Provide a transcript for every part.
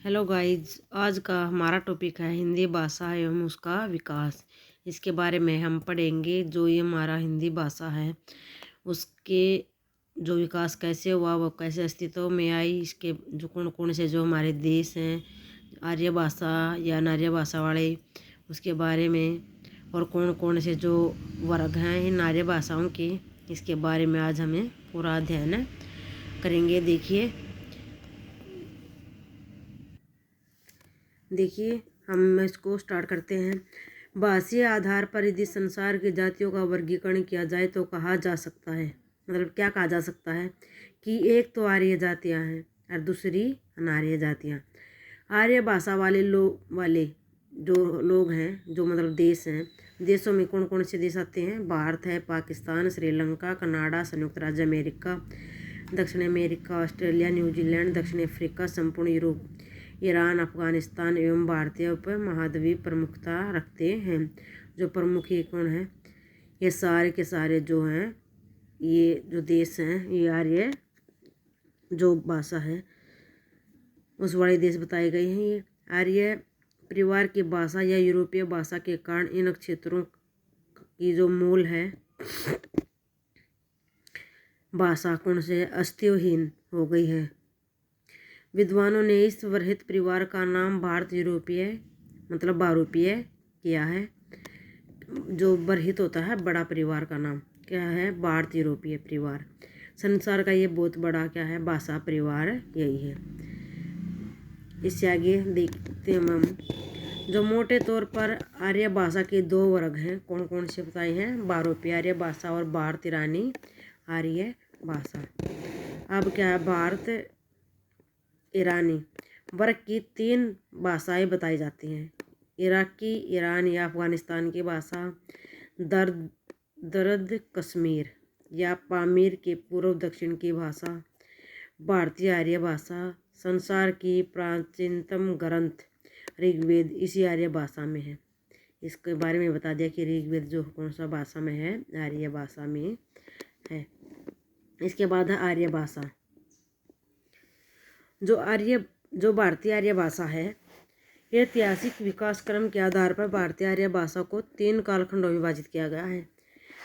Hello guys, आज का हमारा टॉपिक है हिंदी भाषा एवं उसका विकास। इसके बारे में हम पढ़ेंगे। जो ये हमारा हिंदी भाषा है उसके जो विकास कैसे हुआ, वो कैसे अस्तित्व में आई, इसके जो कौन कौन से जो हमारे देश हैं आर्य भाषा या नार्य भाषा वाले, उसके बारे में, और कौन कौन से जो वर्ग हैं इन नार्य भाषाओं के, इसके बारे में आज हमें पूरा अध्ययन करेंगे। देखिए हम इसको स्टार्ट करते हैं। भाषीय आधार पर यदि संसार की जातियों का वर्गीकरण किया जाए तो कहा जा सकता है, मतलब क्या कहा जा सकता है कि एक तो आर्य जातियां हैं और दूसरी अनार्य जातियां। आर्य भाषा वाले जो लोग हैं, जो मतलब देश हैं, देशों में कौन कौन से देश आते हैं? भारत है, पाकिस्तान, श्रीलंका, कनाडा, संयुक्त राज्य अमेरिका, दक्षिण अमेरिका, ऑस्ट्रेलिया, न्यूजीलैंड, दक्षिण अफ्रीका, संपूर्ण यूरोप, ईरान, अफगानिस्तान एवं भारतीय उपमहाद्वीप प्रमुखता रखते हैं। जो प्रमुख ये कौन है? ये सारे के सारे जो हैं, ये जो देश हैं, ये आर्य जो भाषा है उस वाले देश बताए गए हैं। ये आर्य परिवार की भाषा या यूरोपीय भाषा के कारण इन क्षेत्रों की जो मूल है भाषा कौन से अस्तित्वहीन हो गई है। विद्वानों ने इस वर्हित परिवार का नाम भारत यूरोपीय मतलब बहुरूपीय किया है। जो वर्हित होता है बड़ा परिवार का नाम क्या है? भारत यूरोपीय परिवार। संसार का ये बहुत बड़ा क्या है? भाषा परिवार यही है। इससे आगे देखते हैं हम। जो मोटे तौर पर आर्य भाषा के दो वर्ग हैं, कौन कौन से बताए हैं? बहुरूपीय आर्य भाषा और भारत ईरानी आर्य भाषा। अब क्या है? भारत ईरानी वर्ग की 3 भाषाएं बताई जाती हैं। इराकी, ईरान या अफगानिस्तान की भाषा, दर्द कश्मीर या पामीर के पूर्व दक्षिण की भाषा, भारतीय आर्य भाषा। संसार की प्राचीनतम ग्रंथ ऋग्वेद इसी आर्य भाषा में है। इसके बारे में बता दिया कि ऋग्वेद जो कौन सा भाषा में है? आर्य भाषा में है। इसके बाद है आर्य भाषा। जो भारतीय आर्य भाषा है, ऐतिहासिक विकास क्रम के आधार पर भारतीय आर्य भाषा को 3 कालखंडों में विभाजित किया गया है।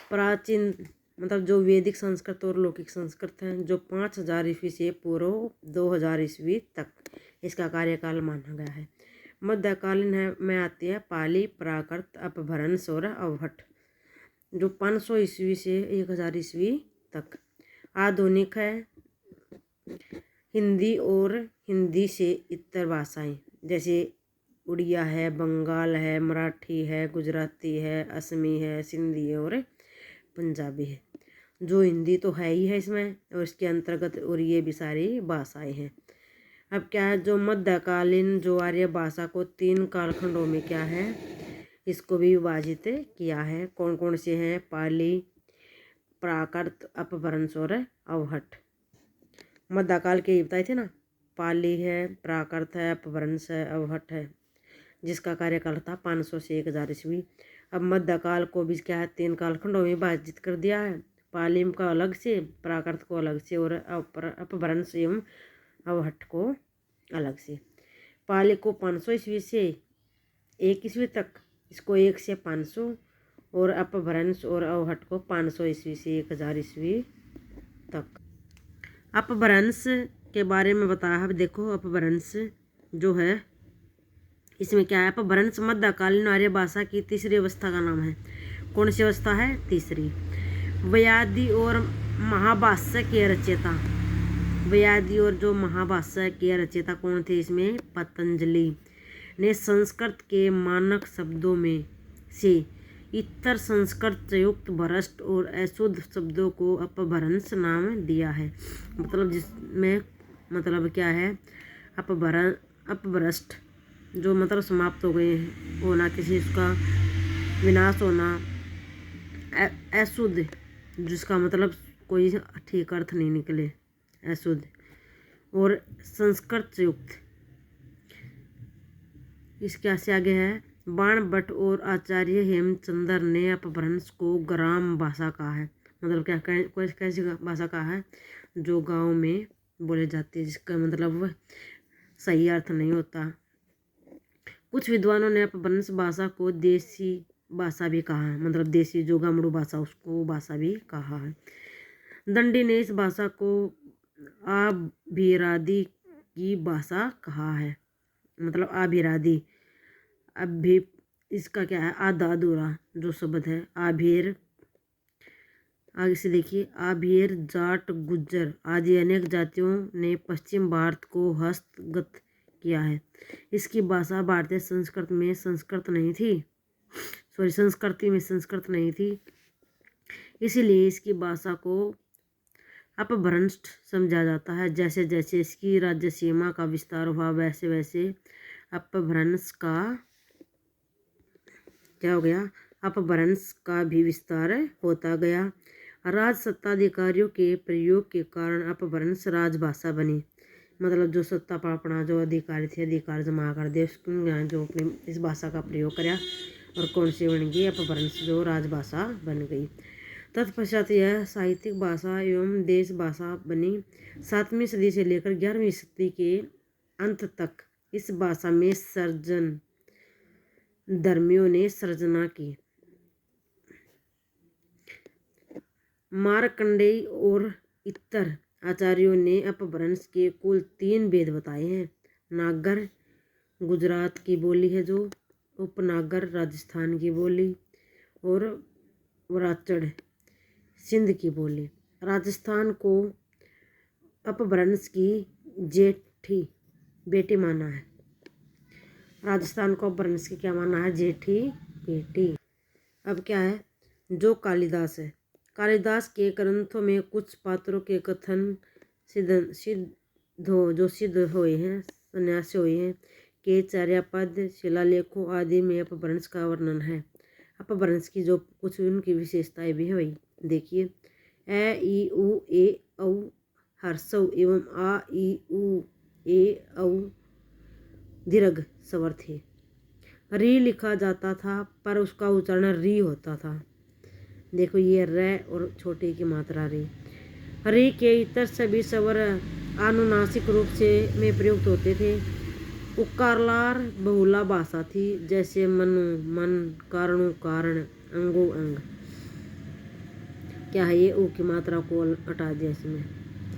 प्राचीन मतलब जो वैदिक संस्कृत और लौकिक संस्कृत हैं, जो 5000 ईस्वी से पूर्व 2000 ईस्वी तक इसका कार्यकाल माना गया है। मध्यकालीन में आती है पाली, प्राकृत, अपभ्रंश और अवहट्ठ, जो 500 ईस्वी से 1000 ईस्वी तक। आधुनिक है हिंदी और हिंदी से इतर भाषाएं, जैसे उड़िया है, बंगाल है, मराठी है, गुजराती है, असमी है, सिंधी है और पंजाबी है। जो हिंदी तो है ही है इसमें, और इसके अंतर्गत और ये भी सारी भाषाएं हैं। अब क्या है? जो मध्यकालीन जो आर्य भाषा को 3 कालखंडों में क्या है, इसको भी विभाजित किया है। कौन कौन से हैं? पाली, प्राकृत, अपभ्रंश और अवहट्ठ। मध्यकाल के बताए थे ना, पाली है, प्राकृत है, अपभ्रंश है, अवहट्ठ है, जिसका कार्यकाल था 500 से 1000 ईस्वी। अब मध्यकाल को भी क्या है? 3 कालखंडों में विभाजित कर दिया है। पाली का अलग से, प्राकृत को अलग से और अपभ्रंश एवं अवहट्ठ को अलग से। पाली को 500 ईस्वी से 1 ईस्वी तक, इसको 1 से 500, और अपभ्रंश और अवहट्ठ को 500 ईस्वी से 1000 ईस्वी तक। अपभ्रंश के बारे में बताया है। देखो अपभ्रंश जो है, इसमें क्या है? अपभ्रंश मध्यकालीन आर्य भाषा की तीसरी अवस्था का नाम है। कौन सी अवस्था है? तीसरी। वैयादी और महाभाष्य के रचयिता, वैयादी और जो महाभाष्य के रचयिता कौन थे? इसमें पतंजलि ने संस्कृत के मानक शब्दों में से इतर संस्कृत युक्त भ्रष्ट और अशुद्ध शब्दों को अपभ्रंश नाम दिया है। मतलब जिसमें मतलब क्या है? अपभ्रष्ट जो मतलब समाप्त हो गए होना, किसी उसका विनाश होना। अशुद्ध जिसका मतलब कोई ठीक अर्थ नहीं निकले, अशुद्ध। और संस्कृत युक्त, इसके से आगे है बाण भट्ट और आचार्य हेमचंद्र ने अपभ्रंश को ग्राम भाषा कहा है। मतलब क्या कैसी भाषा कहा है? जो गांव में बोले जाती है, जिसका मतलब सही अर्थ नहीं होता। कुछ विद्वानों ने अपभ्रंश भाषा को देसी भाषा भी कहा है, मतलब देसी जो गामड़ू भाषा उसको भाषा भी कहा है। दंडी ने इस भाषा को आभिरादी की भाषा कहा है, मतलब आभिरादी। अभी इसका क्या है, आधा अधूरा जो शब्द है आभिर। आगे से देखिए, आभिर, जाट, गुज्जर आदि अनेक जातियों ने पश्चिम भारत को हस्तगत किया है। इसकी भाषा भारतीय संस्कृत में संस्कृत नहीं थी, संस्कृति में संस्कृत नहीं थी, इसीलिए इसकी भाषा को अपभ्रंश समझा जाता है। जैसे जैसे इसकी राज्य सीमा का विस्तार हुआ वैसे वैसे अपभ्रंश का क्या हो गया, अपभ्रंश का भी विस्तार होता गया। राज सत्ताधिकारियों के प्रयोग के कारण अपभ्रंश राजभाषा बनी, मतलब जो सत्ता पापना जो अधिकारी थे अधिकार जमा कर दे उसके जो अपनी इस भाषा का प्रयोग कराया और कौन सी बन गई, अपभ्रंश जो राजभाषा बन गई। तत्पश्चात यह साहित्यिक भाषा एवं देश भाषा बनी। 7वीं सदी से लेकर 11वीं सदी के अंत तक इस भाषा में सर्जन धर्मियों ने सर्जना की। मार्कंडेय और इतर आचार्यों ने अपभ्रंश के कुल 3 भेद बताए हैं। नागर गुजरात की बोली है, जो उपनागर राजस्थान की बोली, और वराचड़ सिंध की बोली। राजस्थान को अपभ्रंश की जेठी बेटी माना है। राजस्थान को अपभ्रंश की क्या माना है, जेठी बेटी। अब क्या है, जो कालिदास है, कालिदास के ग्रंथों में कुछ पात्रों के कथन सिद्ध हुए हैं, सन्यासी हुए हैं के चर्यापद शिलालेखों आदि में अपभ्रंश का वर्णन है। अपभ्रंश की जो कुछ उनकी विशेषताएं भी है वही देखिए। ए ई उ ए औ हर्षव एवं आ ई उ ए औ दीर्घ स्वर थे। री लिखा जाता था पर उसका उच्चारण री होता था। देखो ये र और छोटे की मात्रा री। री के इतर सभी स्वर अनुनासिक रूप से में प्रयुक्त होते थे। उकारलार बहुला भाषा थी, जैसे मनु मन, कारणु कारण, अंगो अंग। क्या है ये, ऊ की मात्रा को हटा दिया इसमें,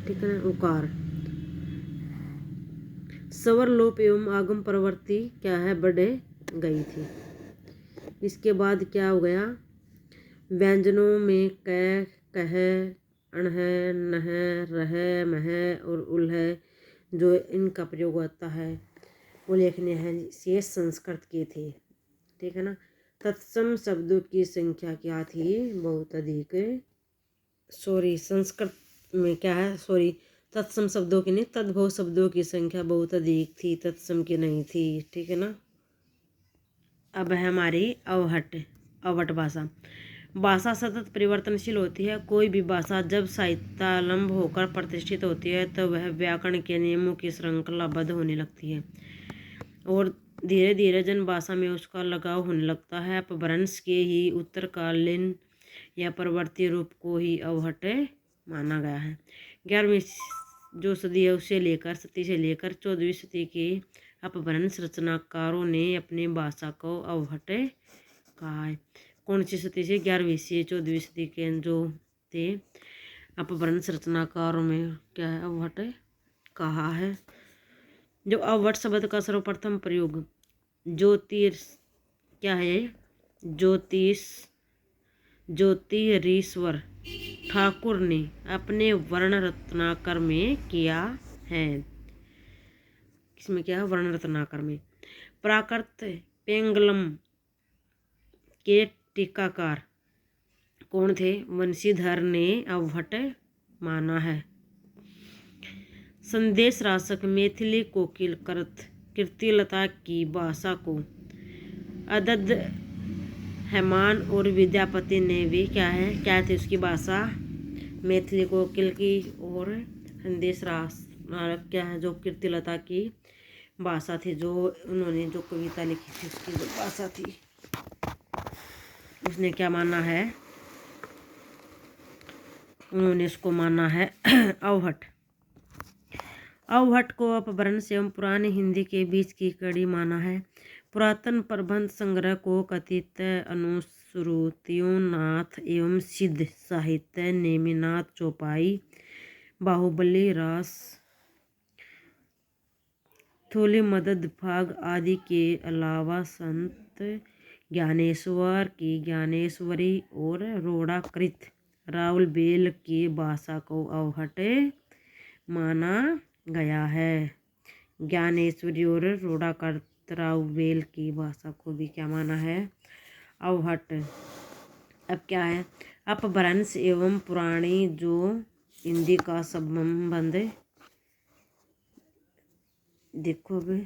ठीक है ना, उकार। स्वर लोप एवं आगम प्रवृत्ति क्या है, बढ़े गई थी। इसके बाद क्या हो गया, व्यंजनों में क, कह, अणह, नह, रह, मह और उल्ह जो इनका प्रयोग होता है वो लेखने हैं शेष संस्कृत के थे, ठीक है ना। तत्सम शब्दों की संख्या क्या थी, बहुत अधिक। संस्कृत में क्या है, तत्सम शब्दों की नहीं, तद्भव शब्दों की संख्या बहुत अधिक थी, तत्सम की नहीं थी, ठीक है ना। अब है हमारी अवहट भाषा सतत परिवर्तनशील होती है। कोई भी भाषा जब साहित्यालंब होकर प्रतिष्ठित होती है तो वह व्याकरण के नियमों की श्रृंखलाबद्ध होने लगती है और धीरे धीरे जन भाषा में उसका लगाव होने लगता है। अपभ्रंश के ही उत्तरकालीन या परवर्ती रूप को ही अवहट माना गया है। 11वीं जो सदी है उसे लेकर 14वीं सदी के अपभ्रंश रचनाकारों ने अपनी भाषा को अवहट कहा है। कौन सी सदी से, 11वीं से 14वीं सदी के जो थे अपभ्रंश रचनाकारों में क्या है, अवहट कहा है। जो अवहट शब्द का सर्वप्रथम प्रयोग ज्योतिरीश्वर ठाकुर ने अपने वर्ण रत्नाकर में किया है। किसमें क्या है, वर्ण रत्नाकर में। प्राकृत पेंगलम के टीकाकार कौन थे, वंशीधर ने अवहट माना है। संदेश राशक मैथिली कोकिल कीर्तिलता की भाषा को अदद हेमान और विद्यापति ने भी क्या थे उसकी भाषा, मैथिली कोकिल की और संदेश राशक क्या है जो कीर्तिलता की भाषा थी, जो उन्होंने जो कविता लिखी थी उसकी जो भाषा थी उसने क्या माना है, उन्होंने इसको माना है अवहट। अवहट को अपभ्रंश एवं पुरानी हिंदी के बीच की कड़ी माना है। पुरातन प्रबंध संग्रह को कथित अनुश्रुतियों नाथ एवं सिद्ध साहित्य नेमिनाथ चौपाई बाहुबली रास थोली मदद भाग आदि के अलावा संत ज्ञानेश्वर की ज्ञानेश्वरी और रोड़ाकृत रावलबेल की भाषा को अवहट माना गया है। ज्ञानेश्वरी और रोड़ाकृत रावलबेल की भाषा को भी क्या माना है? अवहट। अब क्या है? अपभ्रंश एवं पुरानी जो हिंदी का संबंध देखो अब